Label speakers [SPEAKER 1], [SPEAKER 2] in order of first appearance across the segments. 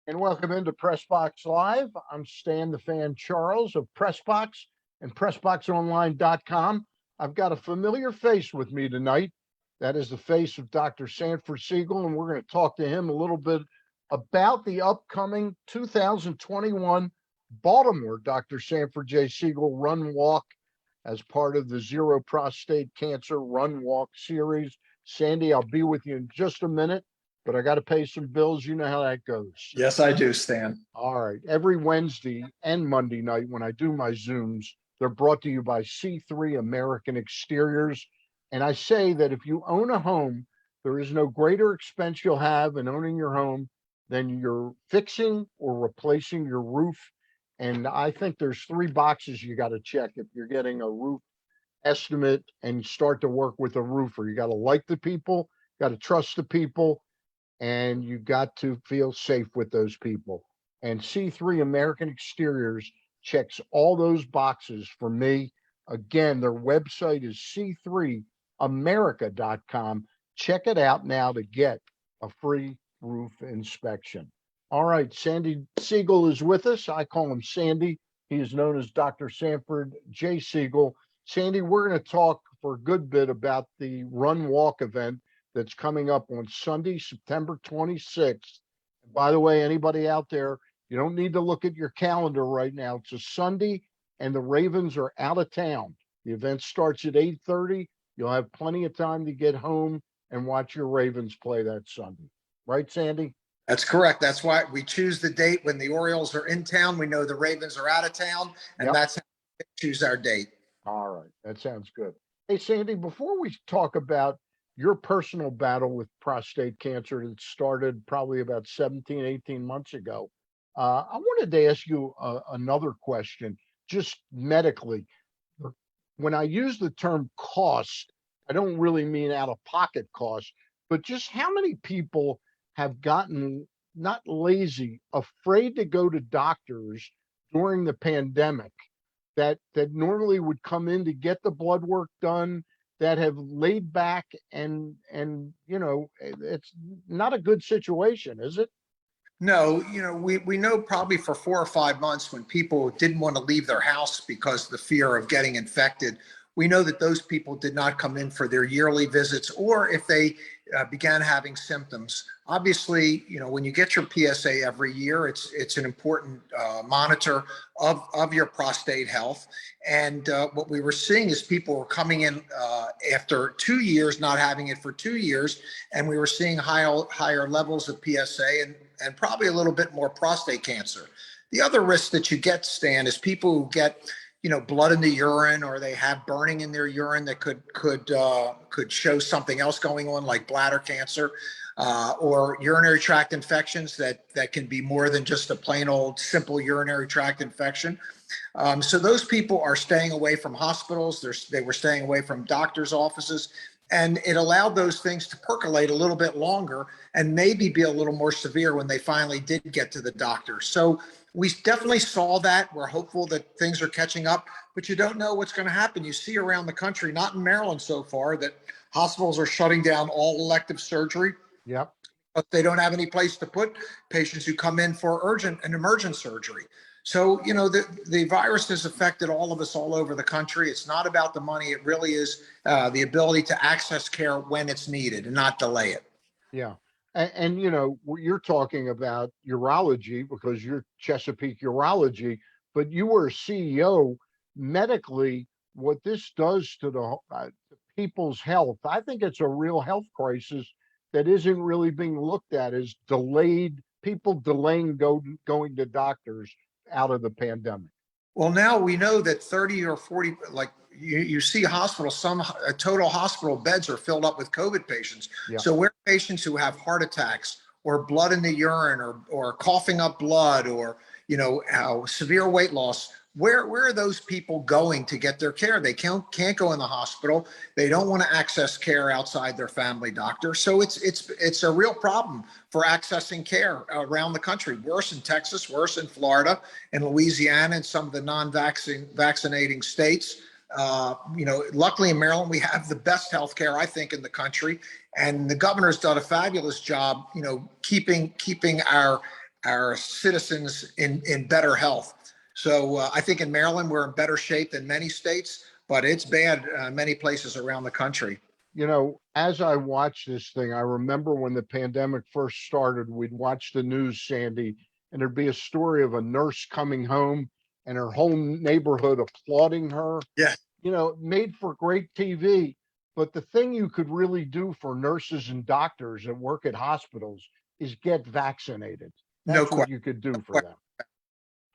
[SPEAKER 1] And welcome into Pressbox Live. I'm Stan the Fan Charles of Pressbox and PressboxOnline.com. I've got a familiar face with me tonight. That is the face of Dr. Sanford Siegel, and we're going to talk to him a little bit about the upcoming 2021 Baltimore Dr. Sanford J. Siegel Run Walk as part of the Zero Prostate Cancer Run Walk series. Sandy, I'll be with you in just a minute, but I got to pay some bills. You know how that goes.
[SPEAKER 2] Yes, I do, Stan.
[SPEAKER 1] All right. Every Wednesday and Monday night when I do my Zooms, they're brought to you by C3 American Exteriors. And I say that if you own a home, there is no greater expense you'll have in owning your home than you're fixing or replacing your roof. And I think there's three boxes you got to check if you're getting a roof estimate and start to work with a roofer. You got to like the people, got to trust the people, and you got to feel safe with those people. And C3 American Exteriors checks all those boxes for me. Again, their website is c3america.com. Check it out now to get a free roof inspection. All right, Sandy Siegel is with us. I call him Sandy. He is known as Dr. Sanford J. Siegel. Sandy, we're going to talk for a good bit about the Run Walk event that's coming up on Sunday, September 26th. And by the way, anybody out there, you don't need to look at your calendar right now. It's a Sunday, and the Ravens are out of town. The event starts at 8:30. You'll have plenty of time to get home and watch your Ravens play that Sunday. Right, Sandy?
[SPEAKER 2] That's correct. That's why we choose the date when the Orioles are in town. We know the Ravens are out of town, and
[SPEAKER 1] Yep.
[SPEAKER 2] that's how we choose our date.
[SPEAKER 1] All right. That sounds good. Hey, Sandy, before we talk about your personal battle with prostate cancer that started probably about 17, 18 months ago, I wanted to ask you another question, just medically. When I use the term cost, I don't really mean out of pocket cost, but just how many people have gotten not lazy, afraid to go to doctors during the pandemic that normally would come in to get the blood work done, that have laid back, and it's not a good situation, is it?
[SPEAKER 2] No, we know probably for 4 or 5 months when people didn't want to leave their house because of the fear of getting infected. We know that those people did not come in for their yearly visits, or if they began having symptoms. Obviously, when you get your PSA every year, it's an important monitor of your prostate health. And what we were seeing is people were coming in after 2 years, not having it for 2 years, and we were seeing higher levels of PSA and probably a little bit more prostate cancer. The other risk that you get, Stan, is people who get blood in the urine, or they have burning in their urine that could show something else going on, like bladder cancer, or urinary tract infections that can be more than just a plain old simple urinary tract infection. So those people are staying away from hospitals. They were staying away from doctors' offices, and it allowed those things to percolate a little bit longer and maybe be a little more severe when they finally did get to the doctor. So we definitely saw that. We're hopeful that things are catching up, but you don't know what's going to happen. You see around the country, not in Maryland so far, that hospitals are shutting down all elective surgery.
[SPEAKER 1] Yep.
[SPEAKER 2] But they don't have any place to put patients who come in for urgent and emergent surgery. So, the virus has affected all of us all over the country. It's not about the money. It really is the ability to access care when it's needed and not delay it.
[SPEAKER 1] Yeah. And you're talking about urology because you're Chesapeake Urology, but you were a CEO medically. What this does to the people's health, I think it's a real health crisis that isn't really being looked at as people delaying going to doctors out of the pandemic.
[SPEAKER 2] Well, now we know that 30 or 40, like you see hospitals, some total hospital beds are filled up with COVID patients.
[SPEAKER 1] Yeah.
[SPEAKER 2] So where patients who have heart attacks or blood in the urine or coughing up blood or, severe weight loss, where are those people going to get their care? They can't go in the hospital. They don't want to access care outside their family doctor. So it's a real problem for accessing care around the country. Worse in Texas, worse in Florida and Louisiana and some of the non-vaccinating states. Luckily in Maryland, we have the best health care, I think, in the country. And the governor's done a fabulous job, keeping our our citizens in better health. So I think in Maryland, we're in better shape than many states, but it's bad many places around the country.
[SPEAKER 1] You know, as I watch this thing, I remember when the pandemic first started, we'd watch the news, Sandy, and there'd be a story of a nurse coming home and her whole neighborhood applauding her.
[SPEAKER 2] Yeah,
[SPEAKER 1] You know, made for great TV. But the thing you could really do for nurses and doctors that work at hospitals is get vaccinated.
[SPEAKER 2] no
[SPEAKER 1] That's what
[SPEAKER 2] question.
[SPEAKER 1] you could do for them.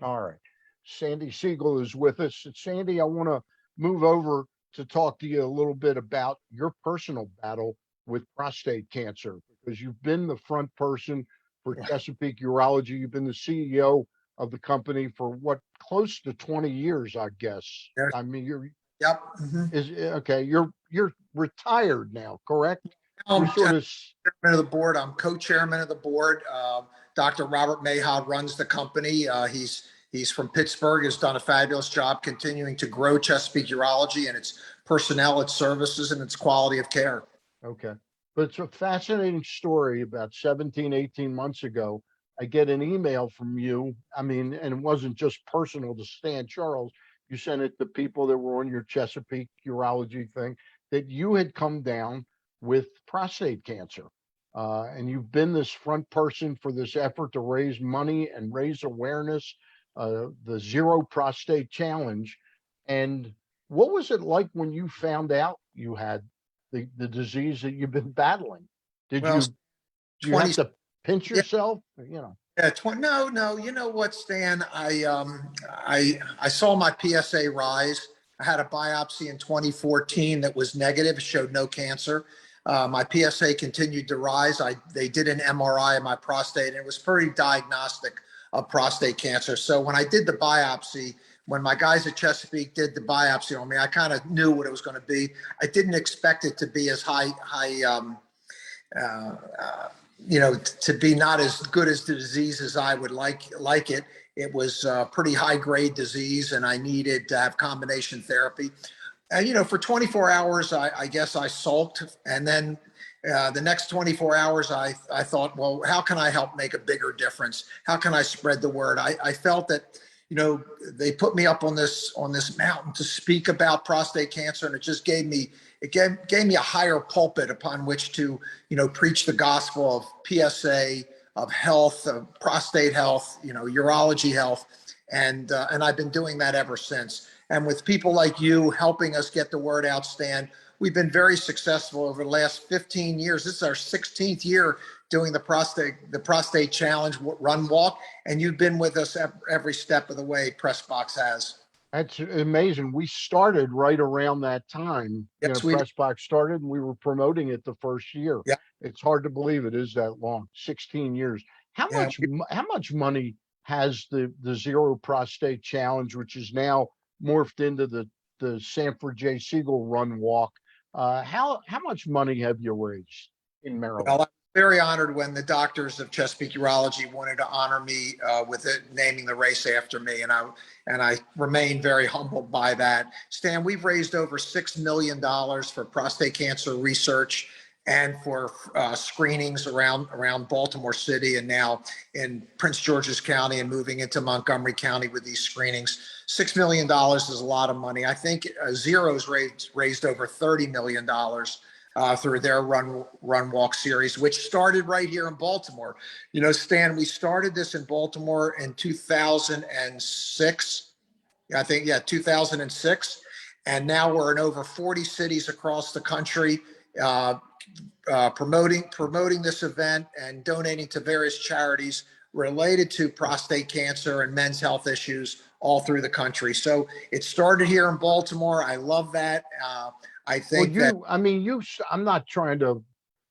[SPEAKER 1] All right. Sandy Siegel is with us. Sandy, I want to move over to talk to you a little bit about your personal battle with prostate cancer because you've been the front person for Chesapeake Urology. You've been the CEO of the company for what, close to 20 years, I guess.
[SPEAKER 2] Yes.
[SPEAKER 1] I mean, you're
[SPEAKER 2] Yep. Mhm.
[SPEAKER 1] is okay. You're retired now, correct? You're
[SPEAKER 2] I'm
[SPEAKER 1] sort of
[SPEAKER 2] chairman of the board. I'm co-chairman of the board. Dr. Robert Mahad runs the company. He's from Pittsburgh. Has done a fabulous job continuing to grow Chesapeake Urology and its personnel, its services, and its quality of care.
[SPEAKER 1] okay. But it's a fascinating story. About 17, 18 months ago, I get an email from you. I mean, and it wasn't just personal to Stan Charles. You sent it to people that were on your Chesapeake Urology thing that you had come down with prostate cancer. And you've been this front person for this effort to raise money and raise awareness, the Zero Prostate Challenge. And what was it like when you found out you had the disease that you've been battling? Did
[SPEAKER 2] Well,
[SPEAKER 1] you do you
[SPEAKER 2] 20,
[SPEAKER 1] have to pinch
[SPEAKER 2] yeah,
[SPEAKER 1] yourself? You know,
[SPEAKER 2] yeah, 20, no, no. You know what, Stan? I saw my PSA rise. I had a biopsy in 2014 that was negative, showed no cancer. My PSA continued to rise. They did an MRI of my prostate, and it was pretty diagnostic of prostate cancer. So when I did the biopsy, when my guys at Chesapeake did the biopsy on me, I kind of knew what it was going to be. I didn't expect it to be as high. Uh, to be not as good as the disease as I would like it. It was a pretty high grade disease, and I needed to have combination therapy. And for 24 hours, I guess I sulked, and then the next 24 hours, I thought, well, how can I help make a bigger difference? How can I spread the word? I felt that they put me up on this mountain to speak about prostate cancer, and it just gave me a higher pulpit upon which to preach the gospel of PSA, of health, of prostate health, urology health, and I've been doing that ever since. And with people like you helping us get the word out, Stan, we've been very successful over the last 15 years. This is our 16th year doing the prostate challenge run walk, and you've been with us every step of the way. Pressbox has.
[SPEAKER 1] that's amazing. We started right around that time. You know,
[SPEAKER 2] Yes, we did.
[SPEAKER 1] Pressbox started, and we were promoting it the first year.
[SPEAKER 2] Yeah,
[SPEAKER 1] It's hard to believe it is that long, 16 years. How
[SPEAKER 2] yeah.
[SPEAKER 1] much how much money has the Zero Prostate Challenge, which is now morphed into the Sanford J. Siegel Run Walk? How much money have you raised in Maryland?
[SPEAKER 2] Well, I'm very honored when the doctors of Chesapeake Urology wanted to honor me with it, naming the race after me, and I remain very humbled by that. Stan, we've raised over $6 million for prostate cancer research and for screenings around Baltimore City and now in Prince George's County and moving into Montgomery County with these screenings. $6 million is a lot of money. I think Zero's raised over $30 million through their run walk series, which started right here in Baltimore. Stan, we started this in Baltimore in 2006. I think, yeah, 2006. And now we're in over 40 cities across the country, promoting this event and donating to various charities related to prostate cancer and men's health issues all through the country. So it started here in Baltimore. I love that. I think
[SPEAKER 1] I mean, I'm not trying to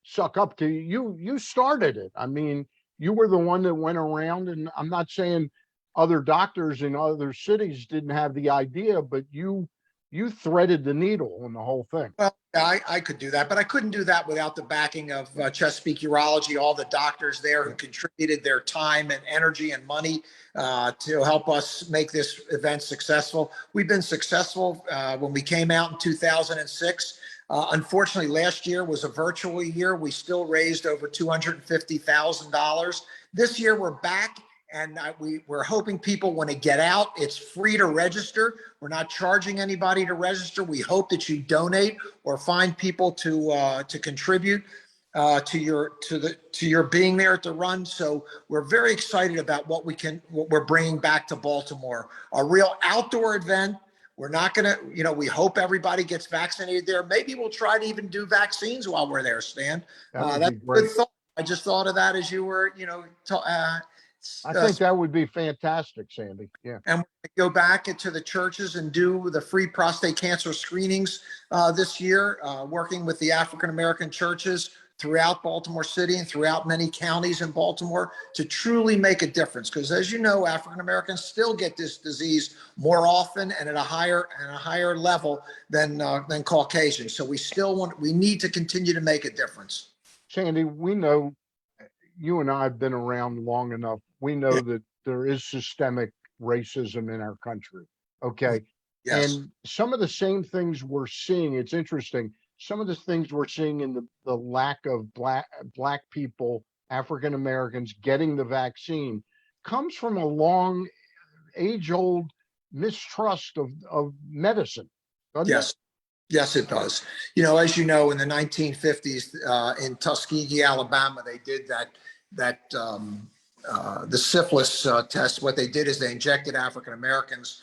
[SPEAKER 1] suck up to you. You started it. I mean, you were the one that went around, and I'm not saying other doctors in other cities didn't have the idea, but you threaded the needle on the whole thing.
[SPEAKER 2] Well, I could do that, but I couldn't do that without the backing of Chesapeake Urology, all the doctors there who contributed their time and energy and money to help us make this event successful. We've been successful when we came out in 2006. Unfortunately, last year was a virtual year. We still raised over $250,000 this year we're back, and we're hoping people want to get out. It's free to register. We're not charging anybody to register. We hope that you donate or find people to contribute to your being there at the run. So we're very excited about what we're bringing back to Baltimore. A real outdoor event. We're not going to, we hope everybody gets vaccinated there. Maybe we'll try to even do vaccines while we're there, Stan. That's a good thought. I just thought of that as you were,
[SPEAKER 1] I think that would be fantastic, Sandy. Yeah.
[SPEAKER 2] And we're going to go back into the churches and do the free prostate cancer screenings this year, working with the African American churches throughout Baltimore City and throughout many counties in Baltimore to truly make a difference. Because as you know, African Americans still get this disease more often and at a higher level than Caucasians. So we need to continue to make a difference.
[SPEAKER 1] Sandy, we know you and I have been around long enough. We know that there is systemic racism in our country. Okay.
[SPEAKER 2] Yes.
[SPEAKER 1] And some of the same things we're seeing, it's interesting. Some of the things we're seeing in the lack of black people, African Americans getting the vaccine comes from a long age-old mistrust of medicine.
[SPEAKER 2] Yes. Yes, it does. As you know, in the 1950s in Tuskegee, Alabama, they did the syphilis test. What they did is they injected African Americans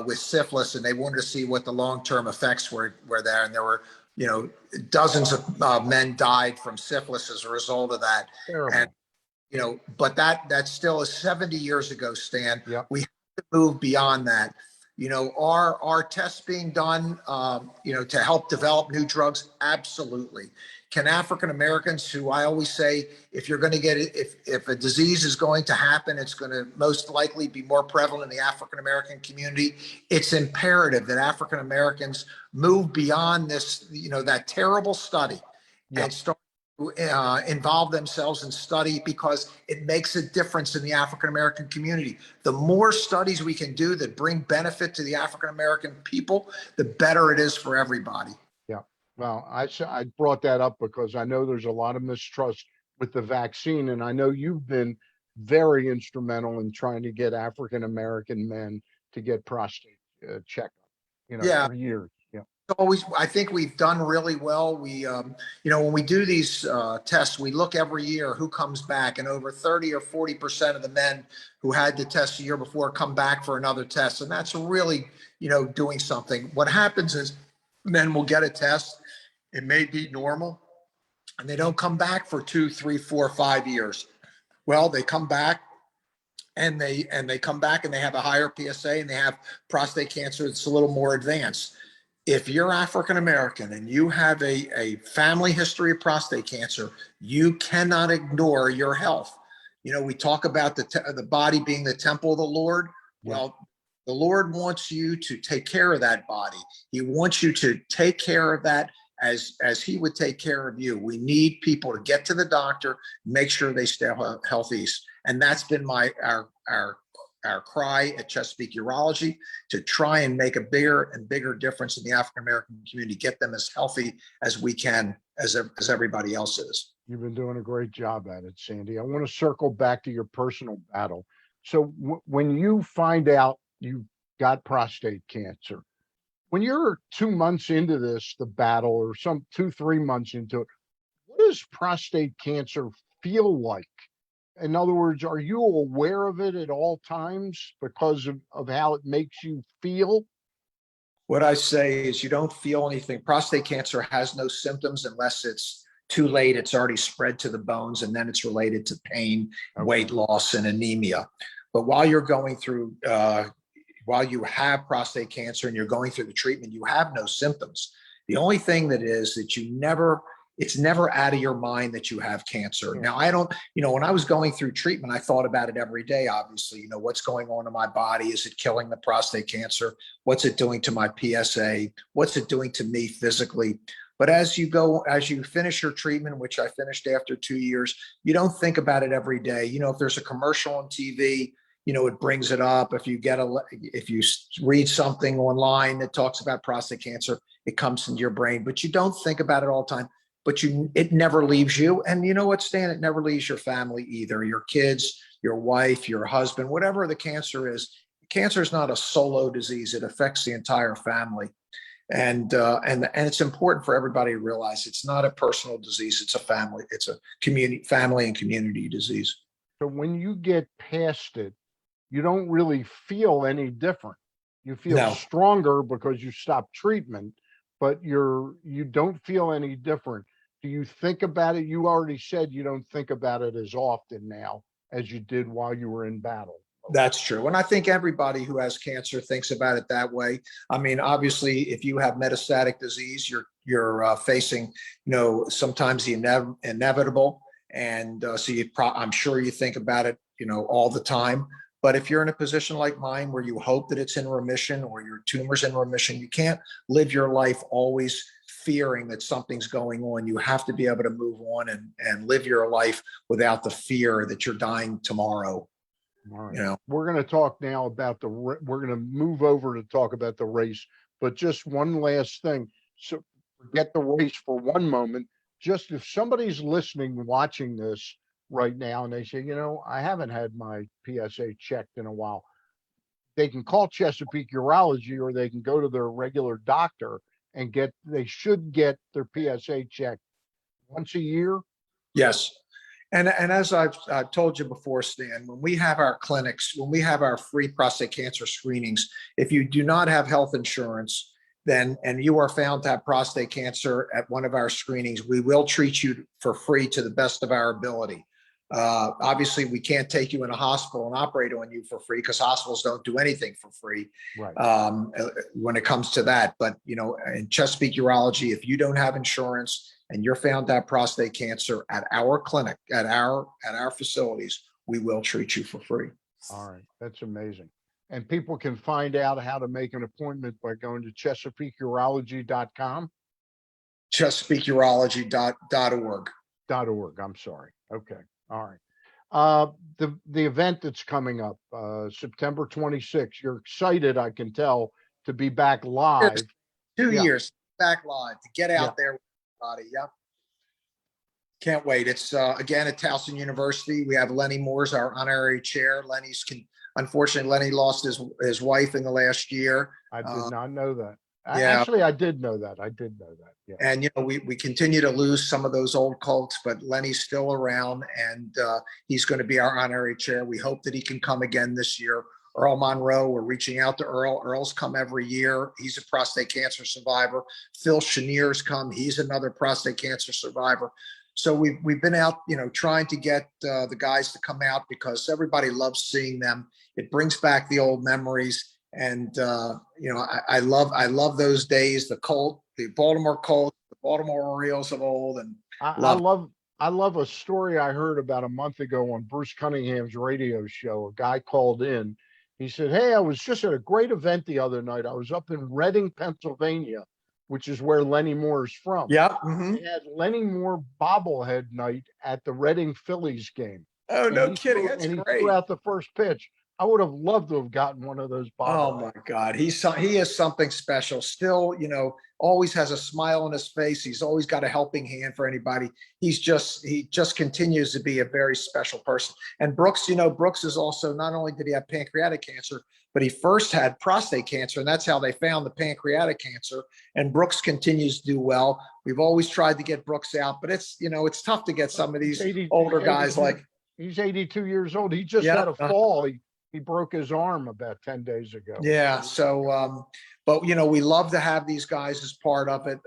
[SPEAKER 2] with syphilis, and they wanted to see what the long-term effects were there. And there were, dozens of men died from syphilis as a result of that.
[SPEAKER 1] Terrible.
[SPEAKER 2] And but that still is 70 years ago, Stan.
[SPEAKER 1] Yep.
[SPEAKER 2] We have to move beyond that. Are tests being done, to help develop new drugs? Absolutely. Can African Americans, who I always say, if you're going to get it, if a disease is going to happen, it's going to most likely be more prevalent in the African American community. It's imperative that African Americans move beyond this, that terrible study, and start to involve themselves in study, because it makes a difference in the African American community. The more studies we can do that bring benefit to the African American people, the better it is for everybody.
[SPEAKER 1] Well, I brought that up because I know there's a lot of mistrust with the vaccine, and I know you've been very instrumental in trying to get African American men to get prostate checkup, for years. Yeah.
[SPEAKER 2] I think we've done really well. We, when we do these tests, we look every year who comes back, and over 30 or 40% of the men who had the test the year before come back for another test. And that's really, doing something. What happens is men will get a test. It may be normal, and they don't come back for 2, 3, 4, 5 years. Well, they come back, and they come back and they have a higher PSA, and they have prostate cancer that's a little more advanced. If you're African American and you have a family history of prostate cancer, you cannot ignore your health. We talk about the body being the temple of the Lord. Well, the Lord wants you to take care of that body. He wants you to take care of that as he would take care of you. We need people to get to the doctor, make sure they stay healthy. And that's been our cry at Chesapeake Urology, to try and make a bigger and bigger difference in the African American community, get them as healthy as we can, as everybody else is.
[SPEAKER 1] You've been doing a great job at it, Sandy. I want to circle back to your personal battle. So when you find out you've got prostate cancer, when you're 2 months into the battle, or some 2-3 months into it, what does prostate cancer feel like? In other words, are you aware of it at all times because of how it makes you feel?
[SPEAKER 2] What I say is, you don't feel anything. Prostate cancer has no symptoms unless it's too late. It's already spread to the bones, and then it's related to pain, weight loss, and anemia. But while you're going through, while you have prostate cancer and you're going through the treatment, you have no symptoms. The only thing that is that it's never out of your mind that you have cancer. Now, I don't, when I was going through treatment, I thought about it every day, obviously, what's going on in my body? Is it killing the prostate cancer? What's it doing to my PSA? What's it doing to me physically? But as you finish your treatment, which I finished after 2 years, you don't think about it every day. If there's a commercial on TV, it brings it up. If you read something online that talks about prostate cancer, it comes into your brain, but you don't think about it all the time. but it never leaves you. And you know what, Stan? It never leaves your family either. Your kids, your wife, your husband, whatever the cancer is. Cancer is not a solo disease. It affects the entire family. And it's important for everybody to realize it's not a personal disease. It's a family and community disease.
[SPEAKER 1] So when you get past it, you don't really feel any different. You feel
[SPEAKER 2] No.
[SPEAKER 1] stronger because you stopped treatment, but you don't feel any different. Do you think about it? You already said you don't think about it as often now as you did while you were in battle.
[SPEAKER 2] That's true. And I think everybody who has cancer thinks about it that way. I mean, obviously, if you have metastatic disease, you're facing, sometimes the inevitable. And so I'm sure you think about it, all the time. But if you're in a position like mine where you hope that it's in remission or your tumor's in remission, you can't live your life always fearing that something's going on. You have to be able to move on and live your life without the fear that you're dying tomorrow.
[SPEAKER 1] All right. We're going to talk now about we're going to move over to talk about the race, but just one last thing. So forget the race for one moment. Just if somebody's listening, watching this right now, and they say, I haven't had my PSA checked in a while, they can call Chesapeake Urology, or they can go to their regular doctor and they should get their PSA checked once a year.
[SPEAKER 2] Yes. And as I've told you before, Stan, when we have our clinics, when we have our free prostate cancer screenings, if you do not have health insurance, and you are found to have prostate cancer at one of our screenings, we will treat you for free to the best of our ability. Obviously, we can't take you in a hospital and operate on you for free because hospitals don't do anything for free.
[SPEAKER 1] Right.
[SPEAKER 2] When it comes to that. But, in Chesapeake Urology, if you don't have insurance and you're found to have prostate cancer at our clinic, at our facilities, we will treat you for free.
[SPEAKER 1] All right. That's amazing. And people can find out how to make an appointment by going to ChesapeakeUrology.com.
[SPEAKER 2] ChesapeakeUrology.org.
[SPEAKER 1] .org. I'm sorry. Okay. All right. The event that's coming up, September 26th. You're excited, I can tell, to be back live.
[SPEAKER 2] 2 years back live, to get out there with everybody. Yeah. Can't wait. It's again at Towson University. We have Lenny Moore's our honorary chair. Unfortunately, Lenny lost his wife in the last year.
[SPEAKER 1] I did not know that.
[SPEAKER 2] Yeah.
[SPEAKER 1] Actually, I did know that. Yeah.
[SPEAKER 2] And we continue to lose some of those old cults, but Lenny's still around, and he's going to be our honorary chair. We hope that he can come again this year. Earl Monroe, we're reaching out to Earl. Earl's come every year. He's a prostate cancer survivor. Phil Chenier's come. He's another prostate cancer survivor. So we've been out, trying to get the guys to come out because everybody loves seeing them. It brings back the old memories. And, I love those days, the Baltimore Colts, the Baltimore Orioles of old. And
[SPEAKER 1] I love a story I heard about a month ago on Bruce Cunningham's radio show. A guy called in. He said, "Hey, I was just at a great event the other night. I was up in Reading, Pennsylvania, which is where Lenny Moore is from."
[SPEAKER 2] Yeah. Mm-hmm.
[SPEAKER 1] They had Lenny Moore bobblehead night at the Reading Phillies game.
[SPEAKER 2] Oh, no kidding. That's
[SPEAKER 1] great.
[SPEAKER 2] He
[SPEAKER 1] threw out the first pitch. I would have loved to have gotten one of those bobbleheads.
[SPEAKER 2] Oh my God. He is something special. Still, always has a smile on his face. He's always got a helping hand for anybody. He just continues to be a very special person. And Brooks, Brooks is also, not only did he have pancreatic cancer, but he first had prostate cancer, and that's how they found the pancreatic cancer. And Brooks continues to do well. We've always tried to get Brooks out, but it's tough to get some of these older guys like.
[SPEAKER 1] He's 82 years old. He just had a fall. He broke his arm about 10 days ago.
[SPEAKER 2] Yeah. So, but we love to have these guys as part of it.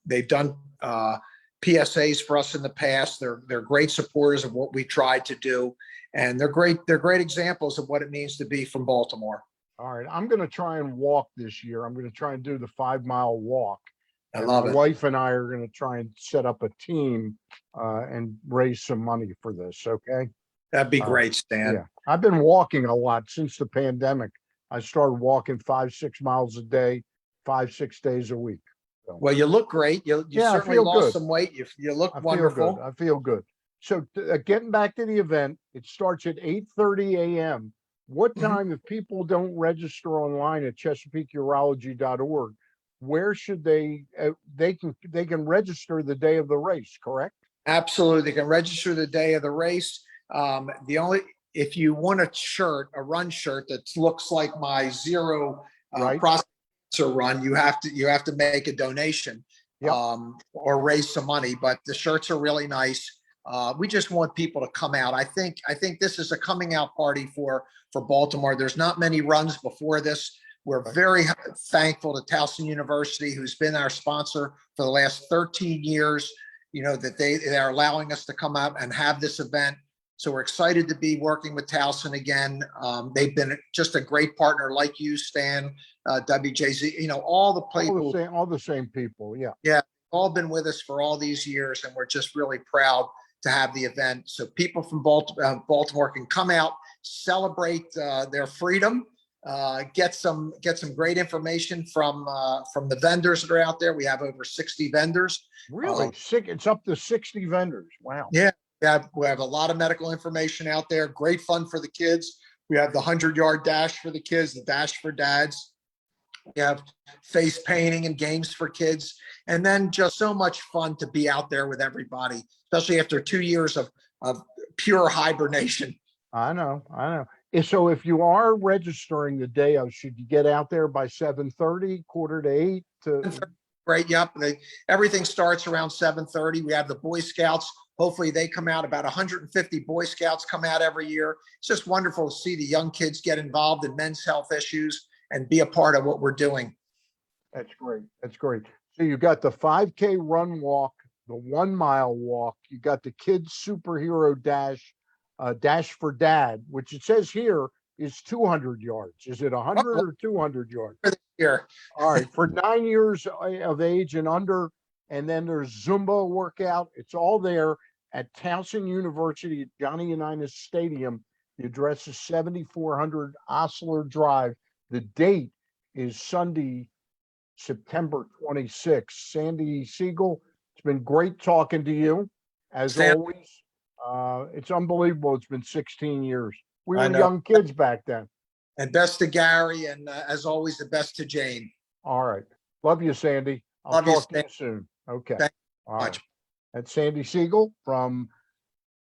[SPEAKER 2] They've done PSAs for us in the past. They're great supporters of what we tried to do, and they're great examples of what it means to be from Baltimore.
[SPEAKER 1] All right. I'm going to try and walk this year. I'm going to try and do the 5-mile walk.
[SPEAKER 2] I love it.
[SPEAKER 1] My wife and I are going to try and set up a team and raise some money for this. Okay.
[SPEAKER 2] That'd be great, Stan.
[SPEAKER 1] Yeah. I've been walking a lot since the pandemic. I started walking 5-6 miles a day, 5-6 days a week. So.
[SPEAKER 2] Well, you look great. You certainly lost some weight. You look wonderful.
[SPEAKER 1] I feel good. So getting back to the event, it starts at 8:30 a.m. What time, if people don't register online at ChesapeakeUrology.org, where should they can register the day of the race, correct?
[SPEAKER 2] Absolutely. They can register the day of the race. If you want a shirt, a run shirt that looks like my zero
[SPEAKER 1] Right?
[SPEAKER 2] prostate cancer run, you have to make a donation
[SPEAKER 1] Yep.
[SPEAKER 2] or raise some money. But the shirts are really nice. We just want people to come out. I think this is a coming out party for Baltimore. There's not many runs before this. We're
[SPEAKER 1] Right.
[SPEAKER 2] very thankful to Towson University, who's been our sponsor for the last 13 years. That they are allowing us to come out and have this event. So we're excited to be working with Towson again. They've been just a great partner, like you, Stan, WJZ. All the people,
[SPEAKER 1] All the same people. Yeah.
[SPEAKER 2] yeah, all been with us for all these years, and we're just really proud to have the event. So people from Baltimore can come out, celebrate their freedom, get some great information from the vendors that are out there. We have over 60 vendors.
[SPEAKER 1] Really? It's up to 60 vendors. Wow.
[SPEAKER 2] Yeah, we have a lot of medical information out there. Great fun for the kids. We have the 100-yard dash for the kids, the dash for dads. We have face painting and games for kids, and then just so much fun to be out there with everybody, especially after 2 years of pure hibernation.
[SPEAKER 1] I know. So if you are registering the day of, should you get out there by 7:30, quarter to 8?
[SPEAKER 2] Right. Yep. Everything starts around 7:30. We have the Boy Scouts. Hopefully they come out. About 150 Boy Scouts come out every year. It's just wonderful to see the young kids get involved in men's health issues and be a part of what we're doing.
[SPEAKER 1] That's great. That's great. So you got the 5K run walk, the 1 mile walk. You got the kids superhero dash, dash for dad, which it says here is 200 yards. Is it 100 or 200 yards?
[SPEAKER 2] Here.
[SPEAKER 1] All right. For 9 years of age and under. And then there's Zumba workout. It's all there at Towson University at Johnny Unitas Stadium. The address is 7400 Osler Drive. The date is Sunday, September 26th. Sandy Siegel, it's been great talking to you, as always. It's unbelievable. It's been 16 years. We were young kids back then.
[SPEAKER 2] And best to Gary, and as always, the best to Jane.
[SPEAKER 1] All right. Love you, Sandy. I'll talk to you soon. Okay. All right. That's Sandy Siegel from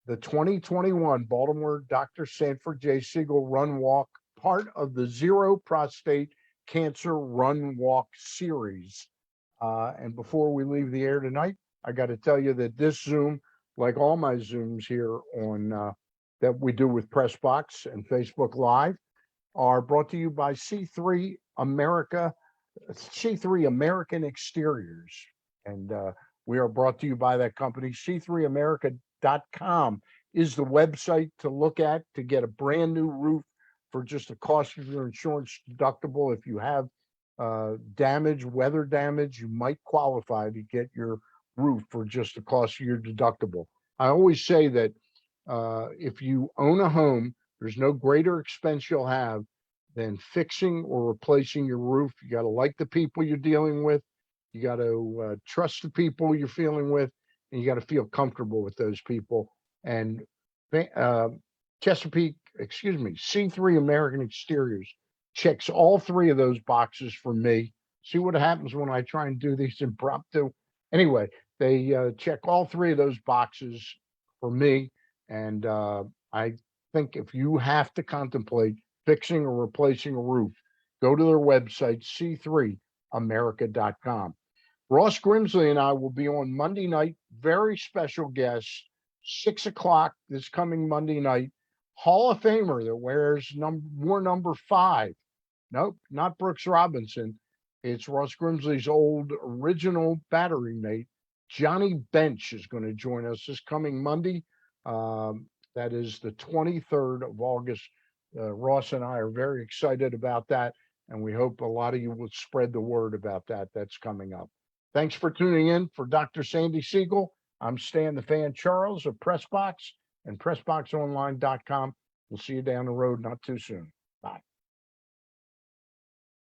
[SPEAKER 1] the 2021 Baltimore Dr. Sanford J. Siegel Run Walk, part of the Zero Prostate Cancer Run Walk series. And before we leave the air tonight, I got to tell you that this Zoom, like all my Zooms here on that we do with Pressbox and Facebook Live, are brought to you by C3 American Exteriors. And we are brought to you by that company. C3America.com is the website to look at to get a brand new roof for just the cost of your insurance deductible. If you have weather damage, you might qualify to get your roof for just the cost of your deductible. I always say that if you own a home, there's no greater expense you'll have than fixing or replacing your roof. You got to like the people you're dealing with. You got to trust the people you're dealing with, and you got to feel comfortable with those people. And C3 American Exteriors checks all three of those boxes for me. See what happens when I try and do these impromptu. Anyway, they check all three of those boxes for me. And I think if you have to contemplate fixing or replacing a roof, go to their website, C3America.com. Ross Grimsley and I will be on Monday night. Very special guest, 6 o'clock this coming Monday night. Hall of Famer that wears number 5. Nope, not Brooks Robinson. It's Ross Grimsley's old original battery mate. Johnny Bench is going to join us this coming Monday. That is the 23rd of August. Ross and I are very excited about that, and we hope a lot of you will spread the word about that. That's coming up. Thanks for tuning in. For Dr. Sandy Siegel, I'm Stan the Fan Charles of Pressbox and PressBoxOnline.com. We'll see you down the road not too soon. Bye.